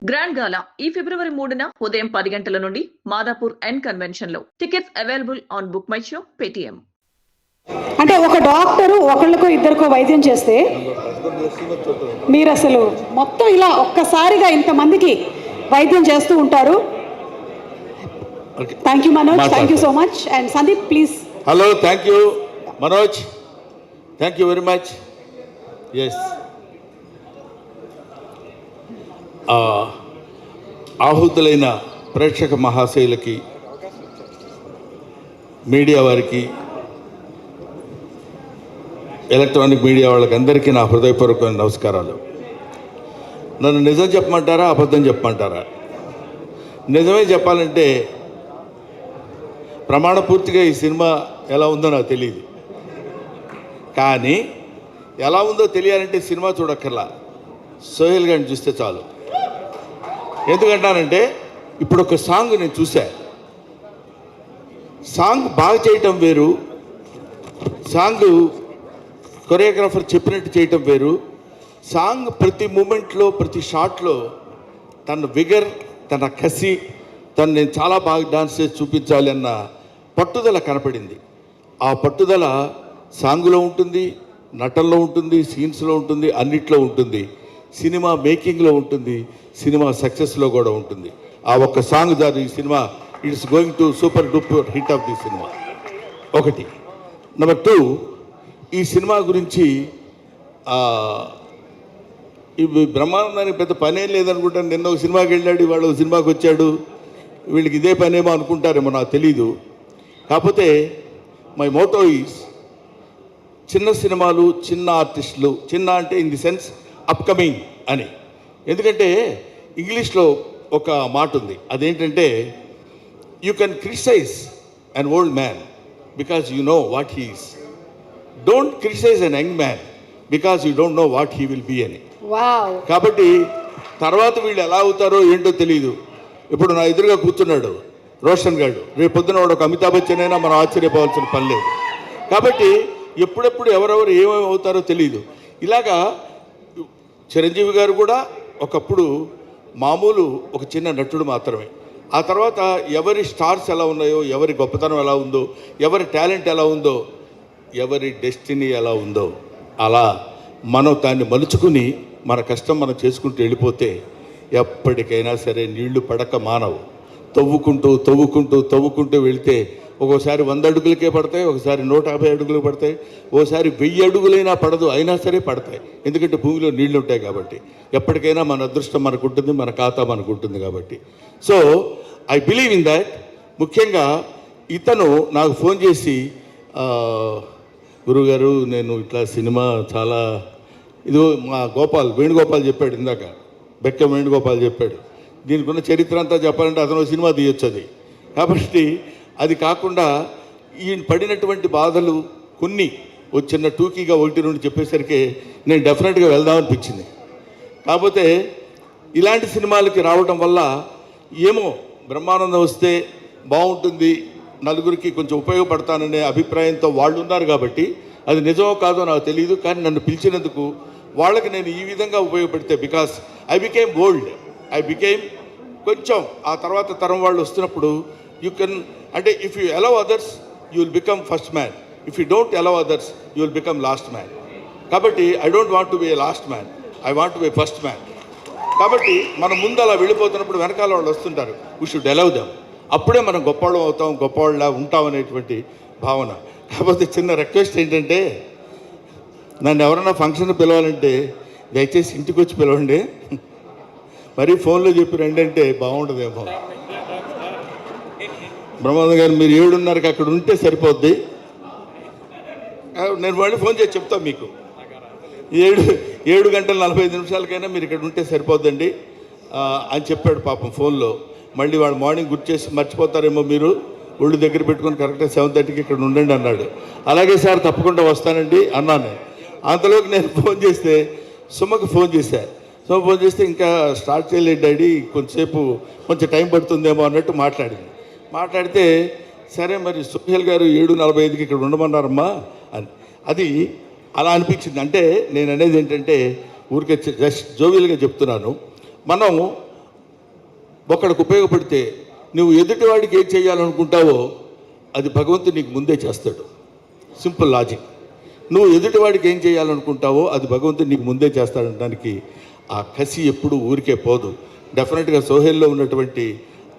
Grand గాలా ఈ ఫిబ్రవరి 3న ఉదయం 10 గంటల నుండి మాదాపూర్ అండ్ కన్వెన్షన్ లో. Tickets available on book my show Paytm. అంటే ఒక డాక్టరు ఒకళ్ళకో ఇద్దరికో వైద్యం చేస్తే మీరు అసలు మొత్తం ఇలా ఒక్కసారిగా ఇంతమందికి వైద్యం చేస్తూ ఉంటారు. Thank you Manoj, thank you so much. And Sandeep please. Hello, thank you Manoj, thank you very much. Yes, ఆహుతులైన ప్రేక్షక మహాశయులకి, మీడియా వారికి, ఎలక్ట్రానిక్ మీడియా వాళ్ళకి అందరికీ నా హృదయపూర్వకమైన నమస్కారాలు. నన్ను నిజం చెప్పమంటారా, అబద్ధం చెప్పమంటారా? నిజమే చెప్పాలంటే ప్రమాణపూర్తిగా ఈ సినిమా ఎలా ఉందో నాకు తెలియదు, కానీ ఎలా ఉందో తెలియాలంటే సినిమా చూడక్కర్లా, సోహెల్ గారిని చూస్తే చాలు. ఎందుకంటానంటే ఇప్పుడు ఒక సాంగ్ నేను చూసా, సాంగ్ బాగా చేయటం వేరు, సాంగ్ కొరియోగ్రాఫర్ చెప్పినట్టు చేయటం వేరు. సాంగ్ ప్రతి మూమెంట్లో, ప్రతి షాట్లో తన విగర్, తన కసి, తను నేను చాలా బాగా డాన్స్ చేసి చూపించాలి అన్న పట్టుదల కనపడింది. ఆ పట్టుదల సాంగ్లో ఉంటుంది, నటనలో ఉంటుంది, సీన్స్లో ఉంటుంది, అన్నిట్లో ఉంటుంది, సినిమా మేకింగ్లో ఉంటుంది, సినిమా సక్సెస్లో కూడా ఉంటుంది. ఆ ఒక్క సాంగ్ దాని ఈ cinema it's going to super duper hit of the cinema. ఒకటి. నెంబర్ 2, ఈ సినిమా గురించి ఇవి బ్రహ్మానందానికి పెద్ద పనేం లేదనుకుంటాను. నిన్న ఒక సినిమాకి వెళ్ళాడు, ఇవాళ ఒక సినిమాకి వచ్చాడు, వీళ్ళకి ఇదే పనేమో అనుకుంటారేమో, నాకు తెలీదు. కాకపోతే మై మోటో ఈజ్ చిన్న సినిమాలు, చిన్న ఆర్టిస్టులు, చిన్న అంటే ఇన్ ది సెన్స్ అప్కమింగ్ అని. ఎందుకంటే ఇంగ్లీష్లో ఒక మాట ఉంది, అదేంటంటే you can criticise an old man because you know what he is. Don't criticise an young man because you don't know what he will be అని. కాబట్టి తర్వాత వీళ్ళు ఎలా అవుతారో ఏంటో తెలియదు. ఇప్పుడు నా ఎదురుగా కూర్చున్నాడు రోషన్ గారు, రేపు పొద్దున వాడు ఒక అమితాబ్ బచ్చన్ అయినా మనం ఆశ్చర్యపోవాల్సిన పని లేదు. కాబట్టి ఎప్పుడెప్పుడు ఎవరెవరు ఏమేమి అవుతారో తెలియదు. ఇలాగా చిరంజీవి గారు కూడా ఒకప్పుడు మామూలు ఒక చిన్న నటుడు మాత్రమే. ఆ తర్వాత ఎవరి స్టార్స్ ఎలా ఉన్నాయో, ఎవరి గొప్పతనం ఎలా ఉందో, ఎవరి టాలెంట్ ఎలా ఉందో, ఎవరి డెస్టినీ ఎలా ఉందో, అలా మనం దాన్ని మలుచుకుని మన కష్టం మనం చేసుకుంటూ వెళ్ళిపోతే ఎప్పటికైనా సరే నీళ్లు పడక మానవు. తవ్వుకుంటూ తవ్వుకుంటూ తవ్వుకుంటూ వెళితే ఒక్కోసారి 100 అడుగులకే పడతాయి, ఒకసారి 150 అడుగులు పడతాయి, ఓసారి 1000 అడుగులైనా పడదు, అయినా సరే పడతాయి. ఎందుకంటే భూమిలో నీళ్లు ఉంటాయి కాబట్టి. ఎప్పటికైనా మన అదృష్టం మనకు ఉంటుంది, మన ఖాతా మనకు ఉంటుంది కాబట్టి. So I believe in that. ముఖ్యంగా ఇతను నాకు ఫోన్ చేసి, గురుగారు నేను ఇట్లా సినిమా చాలా ఇది మా వేణుగోపాల్ చెప్పాడు ఇందాక, బెక్క వేణుగోపాల్ చెప్పాడు, దీనికి ఉన్న చరిత్ర అంతా చెప్పాలంటే అతను సినిమా తీయొచ్చు అది. కాబట్టి అది కాకుండా ఈయన పడినటువంటి బాధలు కొన్ని చిన్న టూకీగా 1-2 చెప్పేసరికి నేను డెఫినెట్గా వెళ్దామనిపించింది. కాకపోతే ఇలాంటి సినిమాలకి రావడం వల్ల ఏమో బ్రహ్మానందం వస్తే బాగుంటుంది, నలుగురికి కొంచెం ఉపయోగపడతాననే అభిప్రాయంతో వాళ్ళు ఉన్నారు. కాబట్టి అది నిజమో కాదో నాకు తెలియదు, కానీ నన్ను పిలిచినందుకు వాళ్ళకి నేను ఈ విధంగా ఉపయోగపడితే, because I became old, I became కొంచెం ఆ తర్వాత తరం వాళ్ళు వస్తున్నప్పుడు యూ కెన్, అంటే if you allow others you will become first man, if you don't allow others you will become last man. కాబట్టి I don't want to be a last man, I want to be first man. కాబట్టి మనం ముందు అలా వెళ్ళిపోతున్నప్పుడు వెనకాల వాళ్ళు వస్తుంటారు, we should allow them. అప్పుడే మనం గొప్పవాళ్ళం అవుతాం, గొప్పవాళ్ళ ఉంటాం అనేటువంటి భావన. కాకపోతే చిన్న రిక్వెస్ట్ ఏంటంటే, నన్ను ఎవరైనా ఫంక్షన్ పిలవాలంటే దయచేసి ఇంటికి వచ్చి పిలవండి, మరీ ఫోన్లో చెప్పి రండి అంటే బాగుండదేమో. బ్రహ్మానంద గారు మీరు 7:30కి అక్కడ ఉంటే సరిపోద్ది, నేను మళ్ళీ ఫోన్ చేసి చెప్తాను మీకు. 7 గంటల 45 నిమిషాలకైనా మీరు ఇక్కడ ఉంటే సరిపోద్దండి అని చెప్పాడు పాపం ఫోన్లో. మళ్ళీ వాడు మార్నింగ్ గుర్తు చేసి మర్చిపోతారేమో, మీరు ఒళ్ళు దగ్గర పెట్టుకొని కరెక్ట్గా 7:30కి ఇక్కడ ఉండండి అన్నాడు. అలాగే సార్ తప్పకుండా వస్తానండి అన్నాను. అంతలోకి నేను ఫోన్ చేస్తే సుమకు ఫోన్ చేశాను. సుమ ఫోన్ చేస్తే ఇంకా స్టార్ట్ చేయలేదు డాడీ, కొంచెం టైం పడుతుందేమో అన్నట్టు మాట్లాడితే సరే మరి సోహెల్ గారు 7:45కి ఇక్కడ ఉండమన్నారమ్మా అని. అది అలా అనిపించింది. అంటే నేను అనేది ఏంటంటే ఊరికే జస్ట్ జోవియల్గా చెప్తున్నాను. మనం ఒకడికి ఉపయోగపడితే నువ్వు ఎదుటివాడికి ఏం చేయాలనుకుంటావో అది భగవంతుడు నీకు ముందే చేస్తాడు. Simple logic. నువ్వు ఎదుటివాడికి ఏం చేయాలనుకుంటావో అది భగవంతుడు నీకు ముందే చేస్తాడనడానికి ఆ కసి ఎప్పుడూ ఊరికే పోదు. డెఫినెట్గా సోహెల్లో ఉన్నటువంటి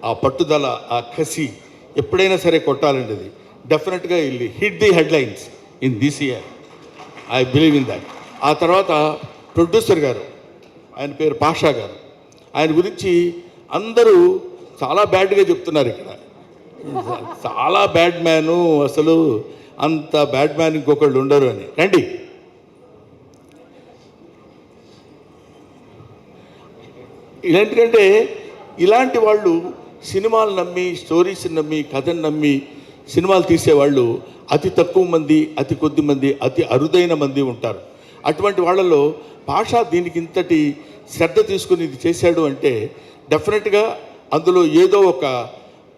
ఆ పట్టుదల, ఆ కసి ఎప్పుడైనా సరే కొట్టాలండి. అది డెఫినెట్గా ఇల్లు hit the headlines in this year. I believe in that. ఆ తర్వాత ప్రొడ్యూసర్ గారు, ఆయన పేరు పాషా గారు, ఆయన గురించి అందరూ చాలా బ్యాడ్గా చెప్తున్నారు ఇక్కడ. చాలా బ్యాడ్ మ్యాను, అసలు అంత బ్యాడ్ మ్యాన్ ఇంకొకళ్ళు ఉండరు అని. రండి, ఎందుకంటే ఇలాంటి వాళ్ళు సినిమాలు నమ్మి, స్టోరీస్ని నమ్మి, కథను నమ్మి సినిమాలు తీసేవాళ్ళు అతి తక్కువ మంది, అతి కొద్ది మంది, అతి అరుదైన మంది ఉంటారు. అటువంటి వాళ్ళలో పాషా దీనికి ఇంతటి శ్రద్ధ తీసుకుని ఇది చేశాడు అంటే డెఫినెట్గా అందులో ఏదో ఒక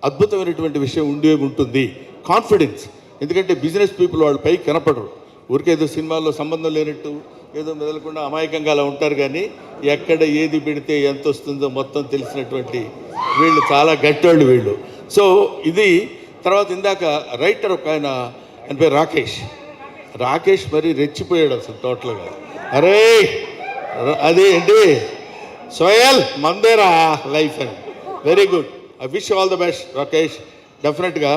అద్భుతమైనటువంటి విషయం ఉండే ఉంటుంది. కాన్ఫిడెన్స్. ఎందుకంటే బిజినెస్ పీపుల్ వాళ్ళు పైకి కనపడరు, ఊరికేదో సినిమాల్లో సంబంధం లేనట్టు ఏదో మెదలకుండా అమాయకంగా అలా ఉంటారు. కానీ ఎక్కడ ఏది పెడితే ఎంత వస్తుందో మొత్తం తెలిసినటువంటి వీళ్ళు చాలా గట్టోళ్ళు వీళ్ళు. సో ఇది తర్వాత ఇందాక రైటర్ ఒక ఆయన పేరు రాకేష్ మరి రెచ్చిపోయాడు అసలు టోటల్గా. అరే అదే ఏంటి సోయల్ మందేరా లైఫ్ అని. Very good. I wish all the best Rakesh. డెఫినెట్గా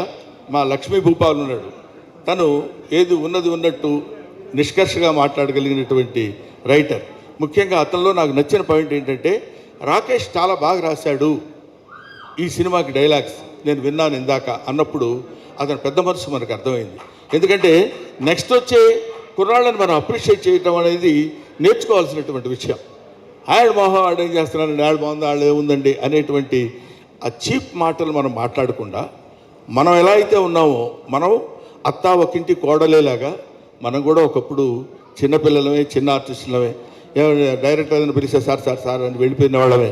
మా లక్ష్మీ భూపాల్ ఉన్నాడు, తను ఏది ఉన్నది ఉన్నట్టు నిష్కర్షగా మాట్లాడగలిగినటువంటి రైటర్. ముఖ్యంగా అతనిలో నాకు నచ్చిన పాయింట్ ఏంటంటే రాకేష్ చాలా బాగా రాశాడు ఈ సినిమాకి డైలాగ్స్, నేను విన్నాను ఇందాక అన్నప్పుడు అతని పెద్ద మనసు మనకు అర్థమైంది. ఎందుకంటే నెక్స్ట్ వచ్చే కుర్రాళ్ళని మనం అప్రిషియేట్ చేయటం అనేది నేర్చుకోవాల్సినటువంటి విషయం. ఆయన మొహం ఆడు ఏం చేస్తున్నానండి, ఆడు బాగుంది, ఆడు ఏముందండి అనేటువంటి ఆ చీప్ మాటలు మనం మాట్లాడకుండా మనం ఎలా అయితే ఉన్నామో, మనం అత్తా ఒకింటి కోడలేలాగా మనం కూడా ఒకప్పుడు చిన్నపిల్లలమే, చిన్న ఆర్టిస్టులమే, డైరెక్టర్ అని పిలిస్తే సార్ సార్ సార్ అని వెళ్ళిపోయిన వాళ్ళమే.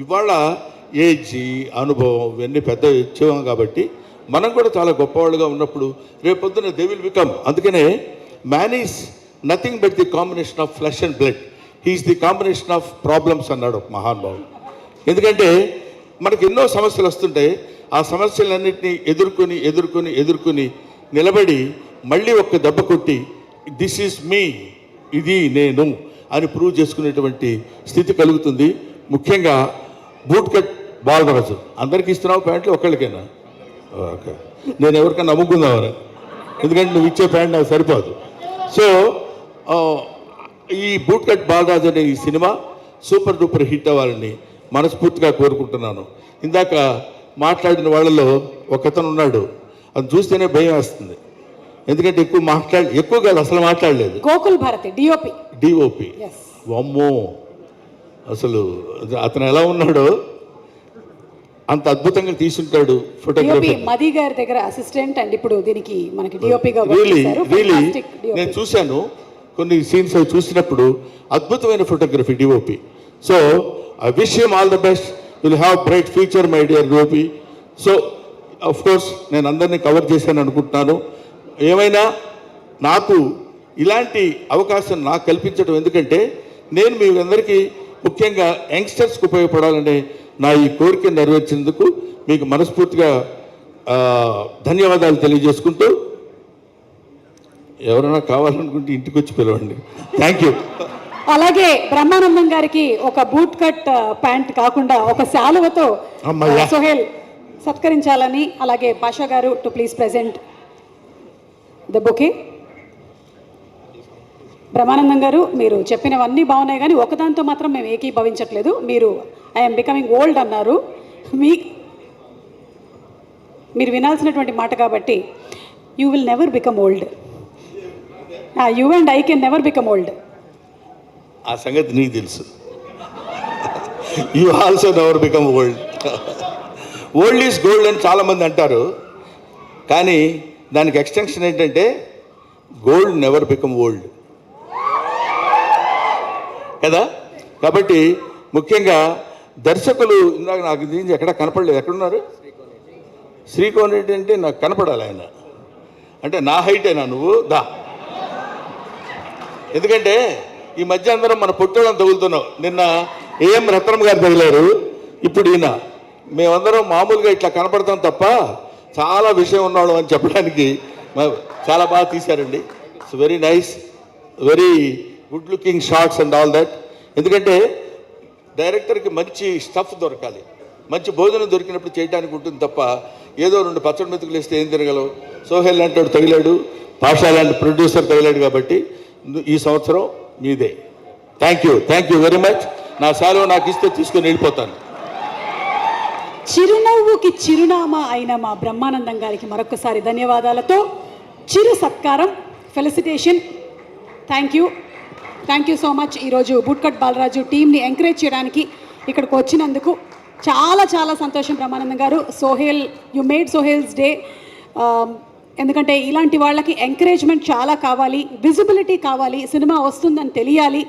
ఇవాళ ఏజ్, అనుభవం ఇవన్నీ పెద్ద ఇచ్చేవాం కాబట్టి మనం కూడా చాలా గొప్పవాళ్ళుగా ఉన్నప్పుడు రేపొద్దున దే విల్ బికమ్. అందుకనే man is nothing but the combination of flesh and blood, he is the combination of problems అన్నాడు ఒక మహానుభావుడు. ఎందుకంటే మనకు ఎన్నో సమస్యలు వస్తుంటాయి, ఆ సమస్యలన్నింటినీ ఎదుర్కొని నిలబడి మళ్ళీ ఒక్క దెబ్బ కొట్టి దిస్ ఈజ్ మీ, ఇది నేను అని ప్రూవ్ చేసుకునేటువంటి స్థితి కలుగుతుంది. ముఖ్యంగా బూట్ కట్ బాలరాజు అందరికీ ఇస్తున్నావు ప్యాంట్లు, ఒక్కళ్ళకైనా? ఓకే, నేను ఎవరికైనా నమ్ముకుందామని, ఎందుకంటే నువ్వు ఇచ్చే ప్యాంట్ నాకు సరిపోదు. సో ఈ బూట్ కట్ బాలరాజు అనే ఈ సినిమా సూపర్ డూపర్ హిట్ అవ్వాలని మనస్ఫూర్తిగా కోరుకుంటున్నాను. ఇందాక మాట్లాడిన వాళ్ళలో ఒకతను ఉన్నాడు, అది చూస్తేనే భయం వేస్తుంది. ఎందుకంటే ఎక్కువ కాదు అసలు మాట్లాడలేదు. గోకుల్ భారతి డిఓపి. అమ్మో, అసలు అతను ఎలా ఉన్నాడో అంత అద్భుతంగా తీసుంటాడు ఫోటోగ్రఫీ. మది గారి దగ్గర అసిస్టెంట్ అండ్ ఇప్పుడు దీనికి మనకి డిఓపిగా నేను చూశాను కొన్ని సీన్స్ అవి చూసినప్పుడు అద్భుతమైన photography DOP. So I wish him all the best, will have bright future my dear DOP. So of course నేను అందరినీ కవర్ చేశాను అనుకుంటున్నాను. ఏమైనా నాకు ఇలాంటి అవకాశం నాకు కల్పించడం, ఎందుకంటే నేను మీ అందరికీ ముఖ్యంగా యంగ్స్టర్స్కి ఉపయోగపడాలనే నా ఈ కోరిక నెరవేర్చినందుకు మీకు మనస్ఫూర్తిగా ధన్యవాదాలు తెలియజేసుకుంటూ, ఎవరైనా కావాలనుకుంటే ఇంటికి వచ్చి పిలవండి. Thank you. అలాగే బ్రహ్మానందం గారికి ఒక బూట్ కట్ ప్యాంట్ కాకుండా ఒక శాలువతో సోహెల్ సత్కరించాలని, అలాగే పాషా గారు to please present the bouquet. Brahmanandam గారు, మీరు చెప్పినవన్నీ బాగున్నాయి కానీ ఒకదాంతో మాత్రం మేము ఏకీభవించట్లేదు. మీరు ఐఎమ్ బికమింగ్ ఓల్డ్ అన్నారు, మీరు వినాల్సినటువంటి మాట కాబట్టి you will never become old. You and I can never become old. ఆ సంగతి నీకు తెలుసు. You also never become old. Old is gold అని చాలామంది అంటారు, కానీ దానికి ఎక్స్టెన్షన్ ఏంటంటే గోల్డ్ నెవర్ బికమ్ ఓల్డ్ కదా. కాబట్టి ముఖ్యంగా దర్శకులు, ఇందాక నాకు దీనికి ఎక్కడ కనపడలేదు, ఎక్కడున్నారు? శ్రీకోన్ రెడ్డి అంటే నాకు కనపడాలి ఆయన, అంటే నా హైటేనా నువ్వు దా. ఎందుకంటే ఈ మధ్య అందరం మన పొట్టోళ్ళని తగులుతున్నావు. నిన్న ఏఎం రత్నం గారు తగిలారు, ఇప్పుడు ఈయన మేమందరం మామూలుగా ఇట్లా కనపడతాం తప్ప చాలా విషయం ఉన్నాడు అని చెప్పడానికి చాలా బాగా తీశారండి. It's very nice, very good looking shorts and all that. ఎందుకంటే డైరెక్టర్కి మంచి స్టఫ్ దొరకాలి, మంచి భోజనం దొరికినప్పుడు చేయడానికి ఉంటుంది తప్ప ఏదో 2 పచ్చడి మెతుకులు వేస్తే ఏం తిరగలవు. సోహెల్ లాంటి వాడు తగిలాడు, పాషా లాంటి ప్రొడ్యూసర్ తగిలాడు కాబట్టి ఈ సంవత్సరం మీదే. Thank you very much. నా సెలవు నాకు ఇస్తే తీసుకొని వెళ్ళిపోతాను. చిరునవ్వుకి చిరునామా అయిన మా బ్రహ్మానందం గారికి మరొకసారి ధన్యవాదాలతో చిరు సత్కారం, felicitation. Thank you so much. ఈరోజు బూట్కట్ బాలరాజు టీంని ఎంకరేజ్ చేయడానికి ఇక్కడికి వచ్చినందుకు చాలా చాలా సంతోషం Brahmanandam garu. Sohel, you made Sohel's day. ఎందుకంటే ఇలాంటి వాళ్ళకి ఎంకరేజ్మెంట్ చాలా కావాలి, విజిబిలిటీ కావాలి, సినిమా వస్తుందని తెలియాలి.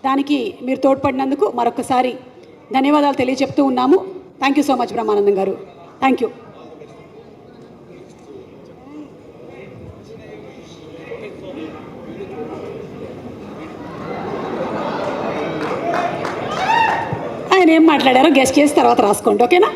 దానికి మీరు తోడ్పడినందుకు మరొకసారి ధన్యవాదాలు తెలియజెప్తూ ఉన్నాము. Thank you so much Brahmanandam garu. Thank you. ఆయన ఏం మాట్లాడారో గెస్ట్ చేసి తర్వాత రాసుకోండి, ఓకేనా?